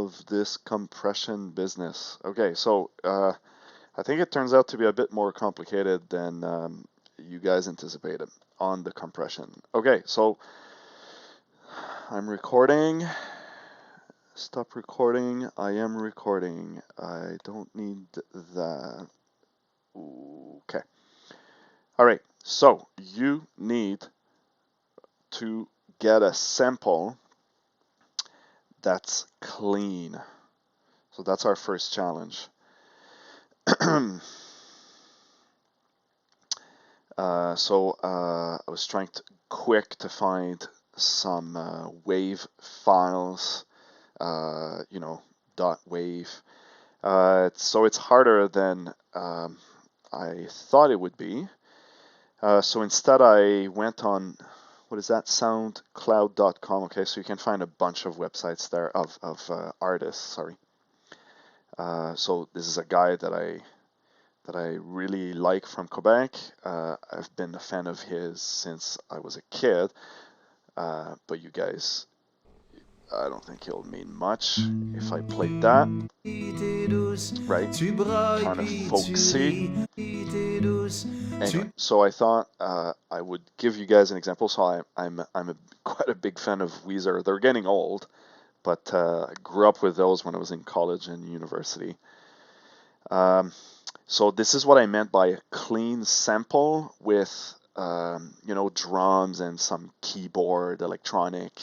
of this compression business. Okay, so I think it turns out to be a bit more complicated than you guys anticipated on the compression. Okay, so I'm recording. Stop recording. I am recording. I don't need that. Okay. All right, so you need to get a sample that's clean. So that's our first challenge. I was trying quick to find some wave files, .wave. So it's harder than I thought it would be. So instead I went on, what is that, soundcloud.com. Okay, so you can find a bunch of websites there of artists, sorry. So this is a guy that I really like from Quebec. I've been a fan of his since I was a kid, but you guys, I don't think it'll mean much if I played that, right? Kind of folksy. Anyway, so I thought I would give you guys an example. So I'm quite a big fan of Weezer. They're getting old, but I grew up with those when I was in college and university. So this is what I meant by a clean sample with drums and some keyboard, electronic,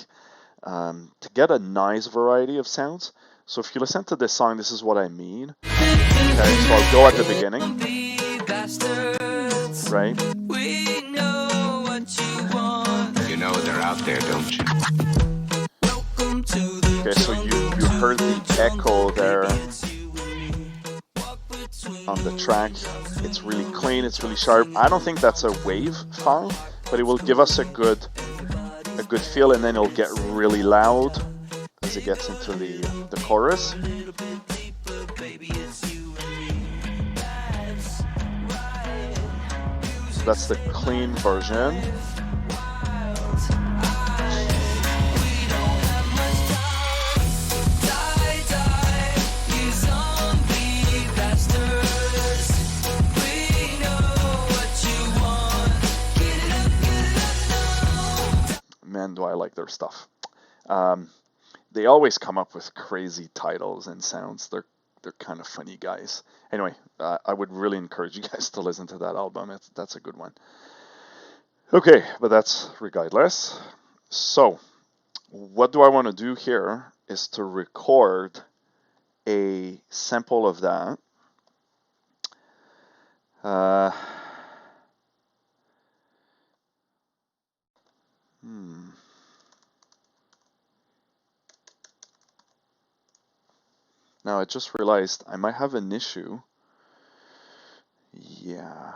to get a nice variety of sounds. So if you listen to this song, this is what I mean. Okay, so I'll go at the beginning, right? You know they're out there, don't you? Okay, so you heard the echo there on the track. It's really clean, it's really sharp. I don't think that's a wave file, but it will give us a good feel, and then it'll get really loud as it gets into the chorus. So that's the clean version. Man, do I like their stuff. They always come up with crazy titles and sounds. They're kind of funny guys. Anyway, I would really encourage you guys to listen to that album. That's a good one. Okay, but that's regardless. So, what do I want to do here is to record a sample of that. Now I just realized I might have an issue. Yeah.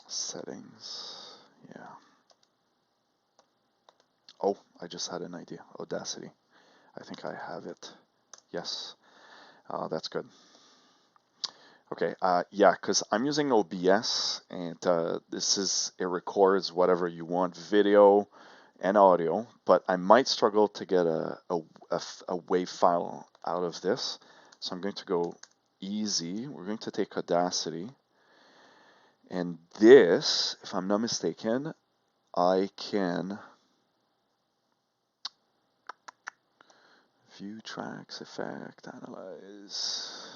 Settings. Yeah. Oh, I just had an idea. Audacity. I think I have it. Yes. That's good. Okay. Yeah, because I'm using OBS, and it records whatever you want, video and audio, but I might struggle to get a wave file out of this. So I'm going to go easy. We're going to take Audacity. And this, if I'm not mistaken, I can view tracks, effect, analyze.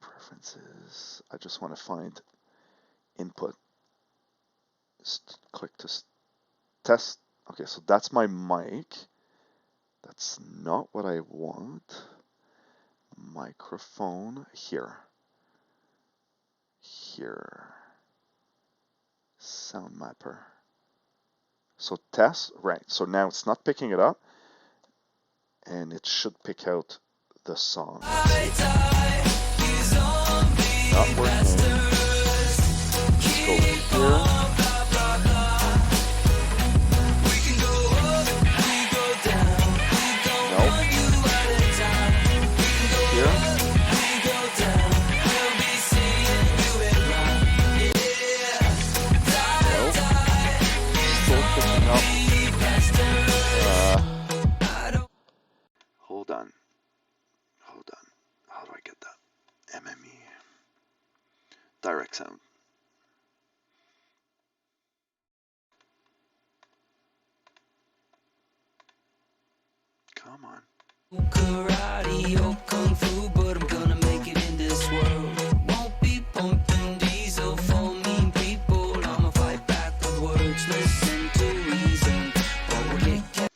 Preferences. I just want to find input. Click to test. Okay, so that's my mic. That's not what I want. Microphone here. Sound mapper. So test, right. So now it's not picking it up, and it should pick out the song. Not working. Let's go here. MME. Direct sound. Come on. Karate or kung fu, but I'm gonna make it in this world. Won't be pumping diesel for mean people. I'ma fight back with words, listen to reason. Or get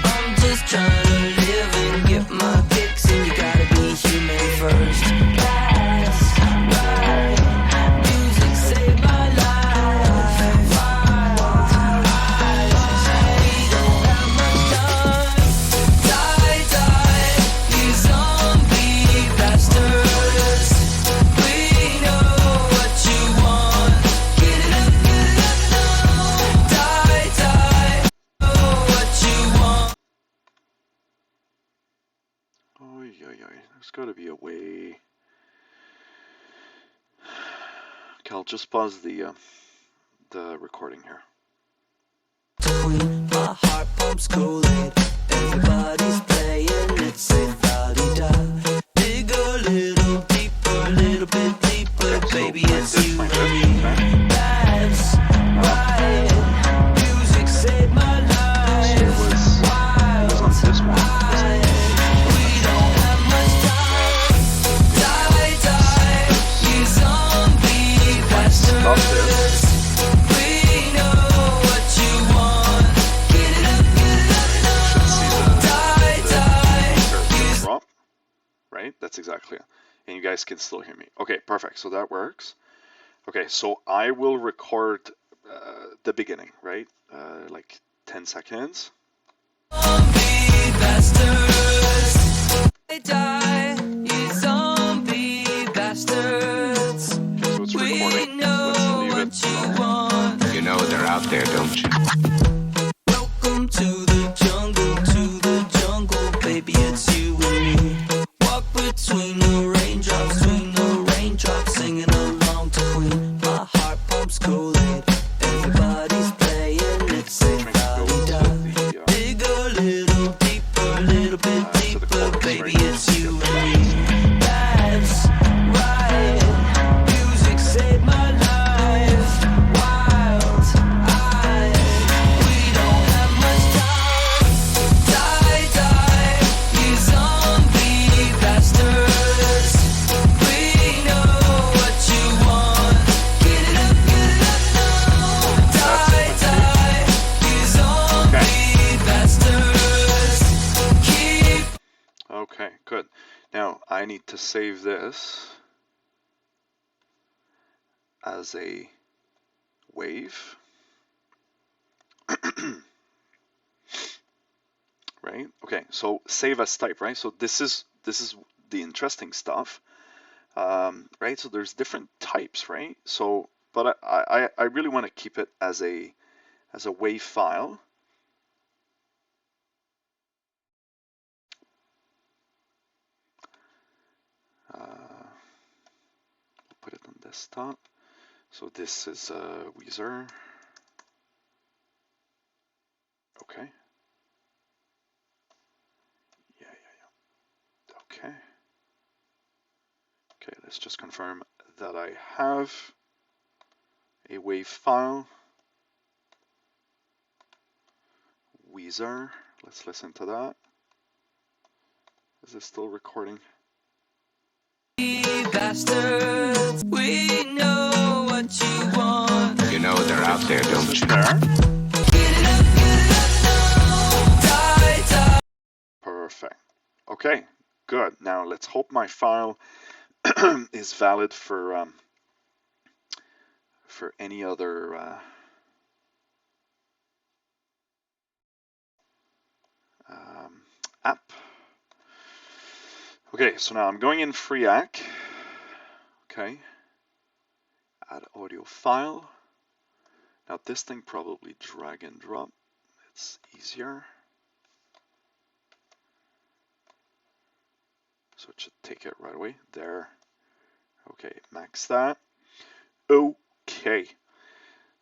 I'm just trying to live and get my kicks, and you gotta be human first. That's right. Music saved my life. There's got to be a way. Okay, I'll just pause the recording here. My heart pumps Kool-Aid. Everybody's playing, it's a la-di-da. Dig a little deeper, a little bit deeper, Okay, so baby, like it's this, you like and this, me. okay. That's right. Music saved my life. So it was on this one. We don't have much time. Die, die, you zombie bastards. We know what you want. Get it up, now. Die, die. Drop, right? That's exactly it. And you guys can still hear me. Okay, perfect. So that works. Okay, so I will record the beginning, right? Like 10 seconds. Zombie bastards. Die, you zombie bastards. Okay, so it's We recording. know Let's leave what it. you want. You know they're out there, don't you? Welcome to the jungle, baby, it's you and me. Walk between the raindrops, singing along to Queen. My heart pumps Kool-Aid. Everybody's playing, it's a la-di-da. Dig a little deeper, a little bit To the deeper, chorus, baby, right? it's you and me. That's right. Music saved my life. Wild eyes. We don't have much time. Die, die, you zombie bastards. We know what you want. Get it up, now. Die, die, you zombie bastards. Keep Okay, good. Now I need to save this as a wave. Right? Okay, so save as type, right? So this is the interesting stuff. Right? So there's different types, right? So but I really want to keep it as a wave file. Put it on desktop. So this is Weezer. Okay. Yeah. Okay. Okay, let's just confirm that I have a wave file. Weezer. Let's listen to that. Is it still recording? bastards. We know what you want. You know they're out there, don't This is you? there. Get it up, now. Die, die. Perfect. Okay, good. Now let's hope my file is valid for any other app. Okay, so now I'm going in FreeAC. Okay, add audio file. Now this thing probably drag and drop. It's easier. So it should take it right away. There. Okay, max that. Okay.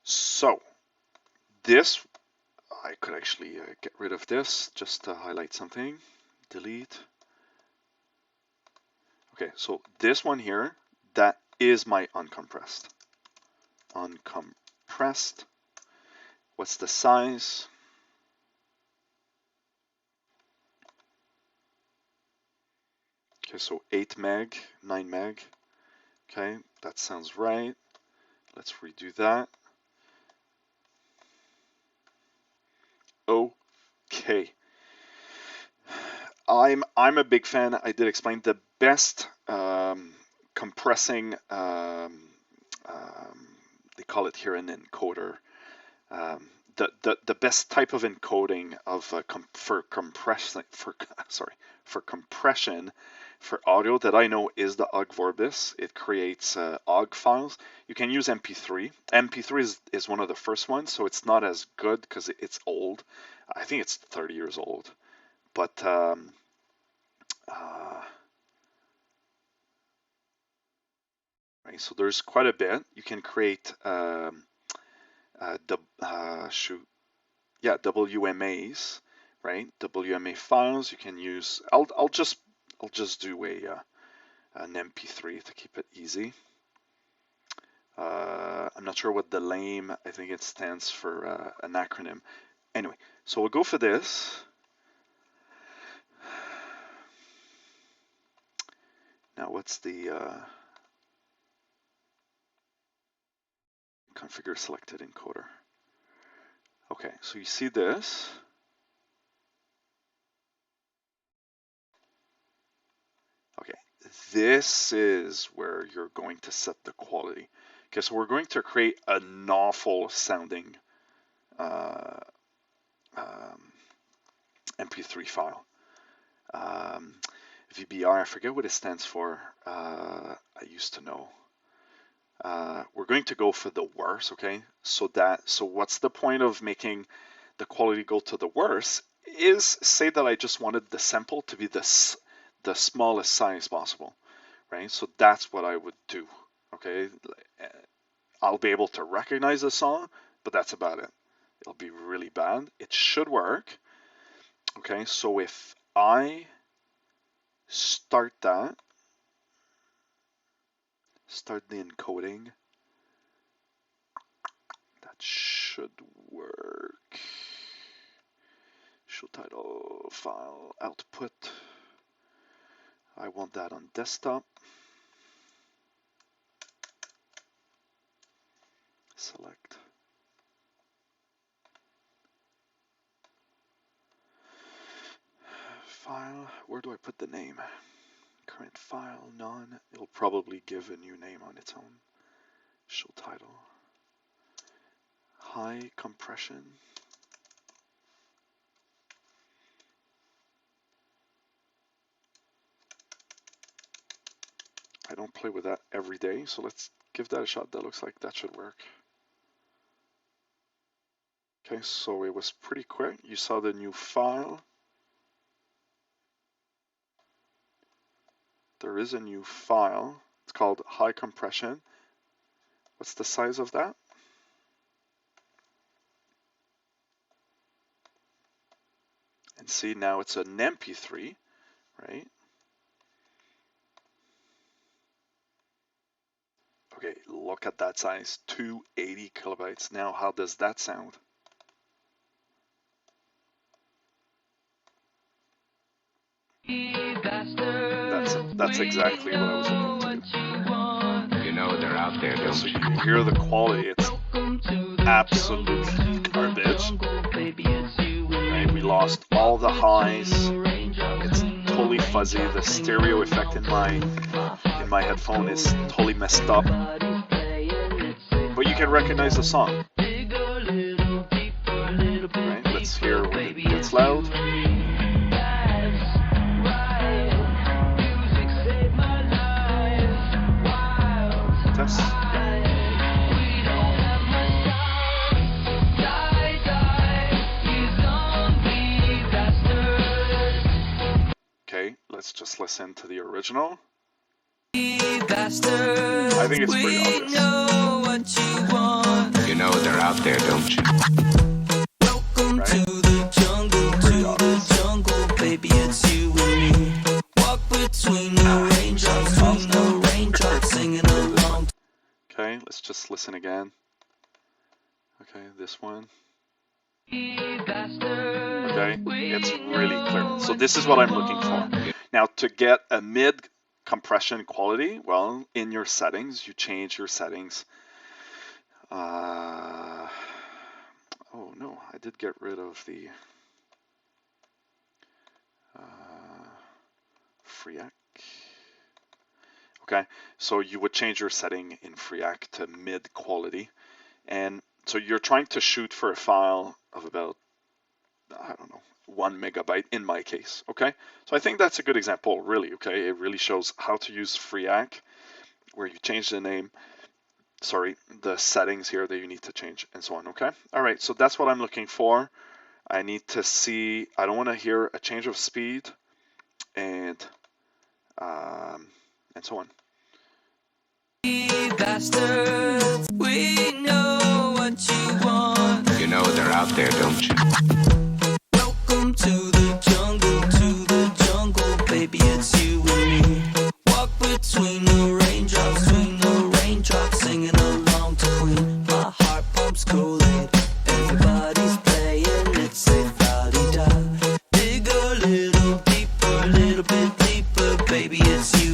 So this, I could actually get rid of this just to highlight something. Delete. Okay, so this one here, that is my uncompressed. Uncompressed. What's the size? Okay, so 8 meg, 9 meg. Okay, that sounds right. Let's redo that. Okay. I'm a big fan. I did explain the best compressing. They call it here an encoder. The best type of encoding of for compression for audio that I know is the Ogg Vorbis. It creates Ogg files. You can use MP3. MP3 is one of the first ones, so it's not as good because it's old. I think it's 30 years old. But right, so there's quite a bit. You can create WMAs, right? WMA files. You can use. I'll just do an MP3 to keep it easy. I'm not sure what the LAME. I think it stands for an acronym. Anyway, so we'll go for this. Now, what's the configure selected encoder? Okay, so you see this. Okay, this is where you're going to set the quality. Okay, so we're going to create an awful sounding MP3 file. VBR, I forget what it stands for. I used to know. We're going to go for the worst, okay? So what's the point of making the quality go to the worst is say that I just wanted the sample to be the smallest size possible, right? So that's what I would do, okay? I'll be able to recognize the song, but that's about it. It'll be really bad. It should work, okay? So if I start the encoding, that should work. Show title, file, output. I want that on desktop. Select. File, where do I put the name? Current file, none. It'll probably give a new name on its own. Show title. High compression. I don't play with that every day, so let's give that a shot. That looks like that should work. Okay, so it was pretty quick. You saw the new file. There is a new file. It's called high compression. What's the size of that? And see, now it's an MP3, right? Okay, look at that size, 280 kilobytes. Now, how does that sound? That's exactly what I was looking to do. You know they're out there, don't So you? you can hear the quality. It's absolute garbage. Right? We lost all the highs. It's totally fuzzy. The stereo effect in my headphone is totally messed up. But you can recognize the song. Right? Let's hear when it gets loud. Test. Okay, let's just listen to the original. I think it's pretty obvious. You know they're out there, don't you? Welcome to the jungle, baby, it's you and me. Walk between the raindrops. just listen again. Okay, this one. Okay, it's really clear. So this is what I'm looking for. Now, to get a mid compression quality, well, in your settings, you change your settings. Oh no, I did get rid of the FreeAct. Okay, so you would change your setting in FreeAct to mid quality, and so you're trying to shoot for a file of about, I don't know, 1 megabyte in my case. Okay, so I think that's a good example, really. Okay, it really shows how to use FreeAct, where you change the name, the settings here that you need to change, and so on. Okay, all right, so that's what I'm looking for. I need to see, I don't want to hear a change of speed, and so on. Bastards, we know what you want. You know they're out there, don't you? Welcome to the jungle, baby, it's you and me. Walk between the raindrops, singing along to Queen. My heart pumps Kool-Aid, everybody's playing, it's a la-di-da. Dig a little bit deeper, baby, it's you.